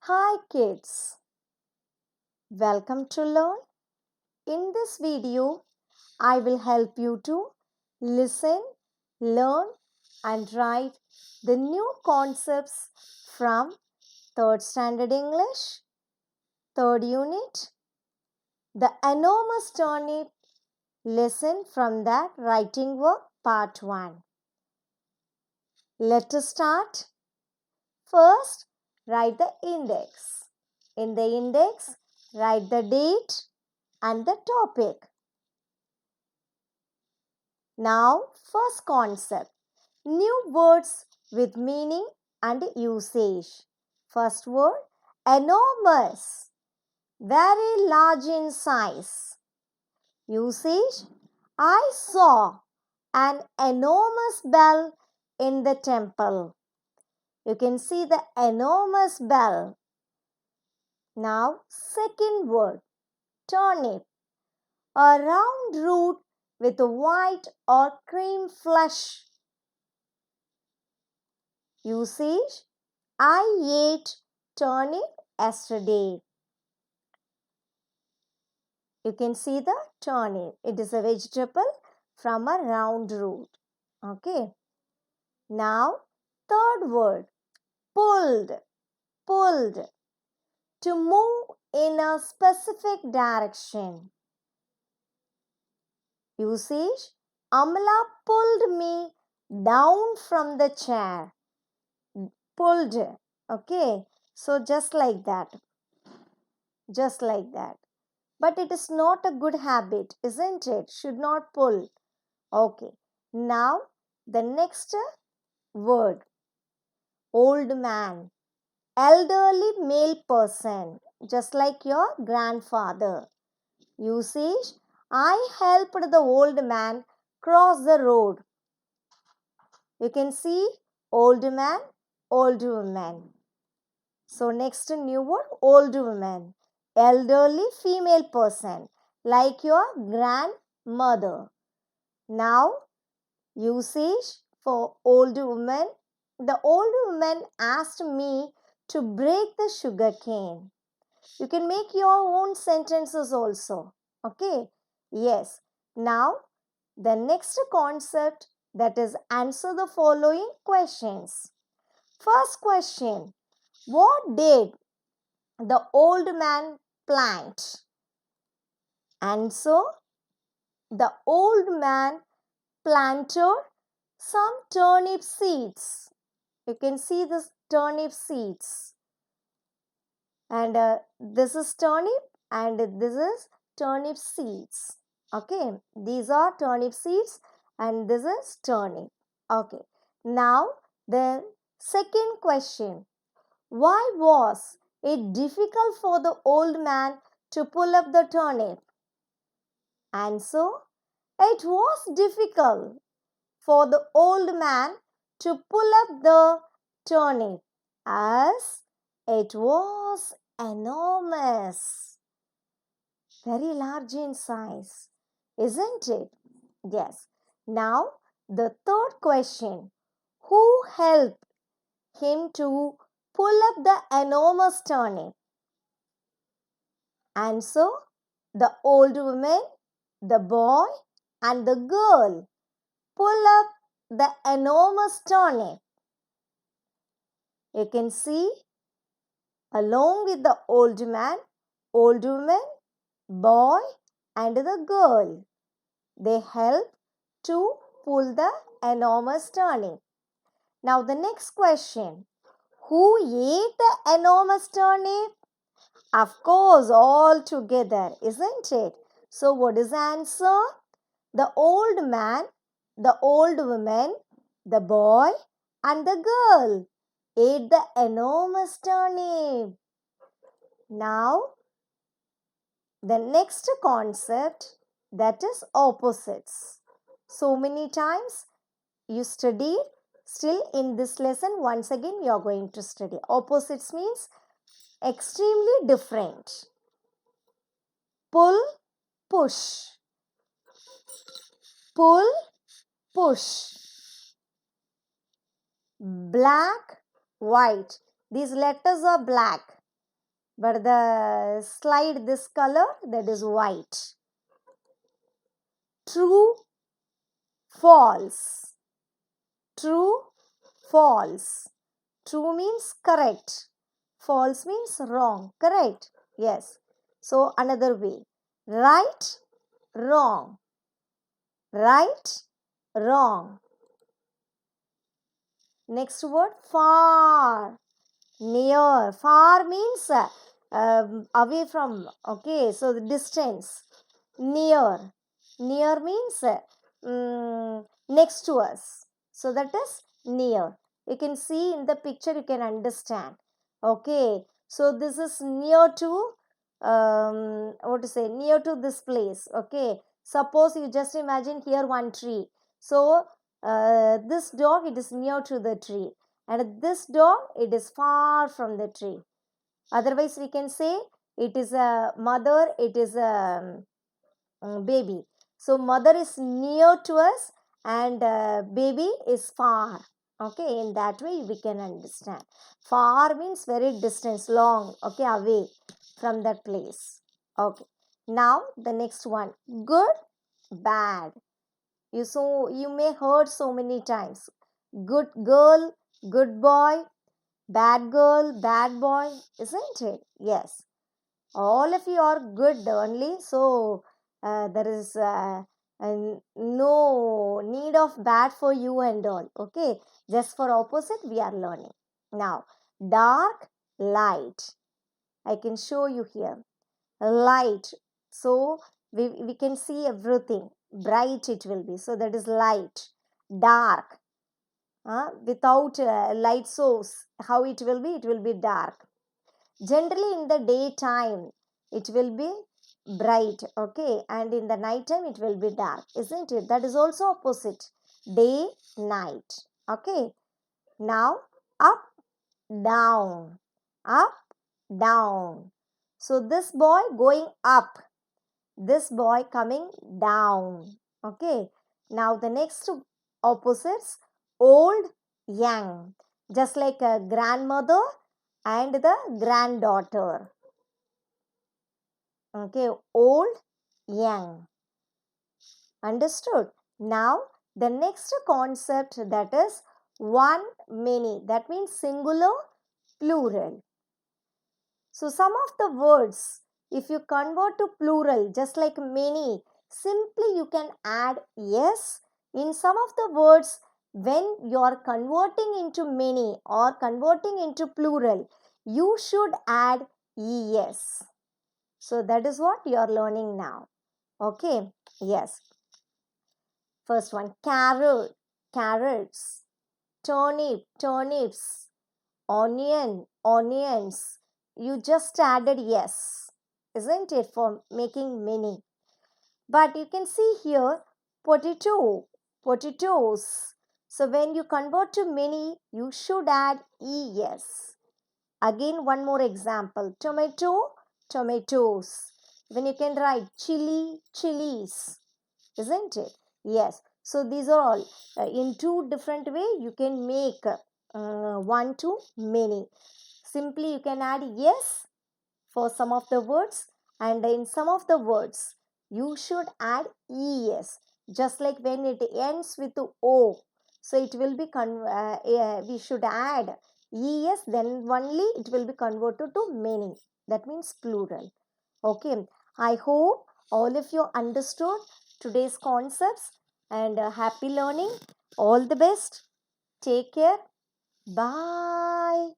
Hi kids, welcome to Learn. In this video, I will help you to listen, learn and write the new concepts from 3rd Standard English, 3rd Unit, The Enormous Turnip lesson from that writing work part 1. Let us start. First, write the index. In the index, write the date and the topic. Now, first concept, new words with meaning and usage. First word, enormous, very large in size. Usage, I saw an enormous bell in the temple. You can see the enormous bell. Now, second word, turnip, a round root with a white or cream flesh. Usage, I ate turnip yesterday. You can see the turnip. It is a vegetable from a round root. Okay. Now, third word, pulled. Pulled. To move in a specific direction. Usage, Amala pulled me down from the chair. Pulled. Okay. So just like that. Just like that. But it is not a good habit, isn't it? Should not pull. Okay. Now, the next word. Old man. Elderly male person. Just like your grandfather. Usage. I helped the old man cross the road. You can see old man, old woman. So next new word, old woman. Elderly female person like your grandmother. Now usage for old woman. The old woman asked me to break the sugar cane. You can make your own sentences also. Okay. Yes. Now the next concept, that is answer the following questions. First question. What did the old man plant? Answer, the old man planted some turnip seeds. You can see this turnip seeds. And this is turnip and this is turnip seeds. Okay, these are turnip seeds and this is turnip. Okay, now the second question. Why was it difficult for the old man to pull up the turnip? Answer, it was difficult for the old man to pull up the turnip as it was enormous, very large in size, isn't it? Yes. Now, the third question, who helped him to pull up the enormous turnip? Answer, the old woman, the boy and the girl pull up the enormous turnip. You can see along with the old man, old woman, boy and the girl. They help to pull the enormous turnip. Now the next question. Who ate the enormous turnip? Of course, all together, isn't it? So what is the answer? The old man, the old woman, the boy and the girl ate the enormous turnip. Now, the next concept, that is opposites. So many times you studied, still in this lesson once again you are going to study. Opposites means extremely different. Pull, push. Pull, push. Black, white. These letters are black. but the slide this color, that is white. True, false. True, false. True means correct. False means wrong. Correct? Yes. So another way. Right, wrong. Right, wrong. Next word, far. Near. Far means away from. Okay, so the distance. Near. Near means next to us. So that is near. You can see in the picture, you can understand. Okay, so this is near to what to say, near to this place. Okay, suppose you just imagine here one tree. So this dog, it is near to the tree, and this dog, it is far from the tree. Otherwise we can say it is a mother, it is a baby. So mother is near to us and baby is far. Okay, in that way we can understand. Far means very distance, long. Okay, away from that place. Okay, now the next one, good, bad. You may heard so many times. Good girl, good boy, bad girl, bad boy, isn't it? Yes, all of you are good only, so there is no need of bad for you and all. Okay, just for opposite we are learning. Now dark, light, I can show you here. Light, so we can see everything, bright it will be, so that is light. Dark, without light source, how it will be? It will be dark. Generally in the daytime it will be bright, okay, and in the night time it will be dark, isn't it? That is also opposite, day, night. Okay, now up, down, up, down. So this boy going up, this boy coming down. Okay, now the next opposites, old, young, just like a grandmother and the granddaughter. Okay, old, young. Understood? Now the next concept, that is one, many. That means singular, plural. So some of the words, if you convert to plural, just like many, simply you can add yes. In some of the words, when you are converting into many or converting into plural, you should add yes. So that is what you are learning now. Okay, yes. First one, carrot, carrots, turnip, turnips, onion, onions. You just added yes, isn't it, for making many. But you can see here, potato, potatoes. So when you convert to many, you should add es. Again, one more example, tomato, tomatoes. When you can write chili, chilies, isn't it? Yes. So these are all in two different way you can make one to many. Simply you can add yes for some of the words, and in some of the words you should add es. Just like when it ends with o, so it will be we should add es, then only it will be converted to many. That means plural. Okay, I hope all of you understood today's concepts, and happy learning. All the best. Take care. Bye.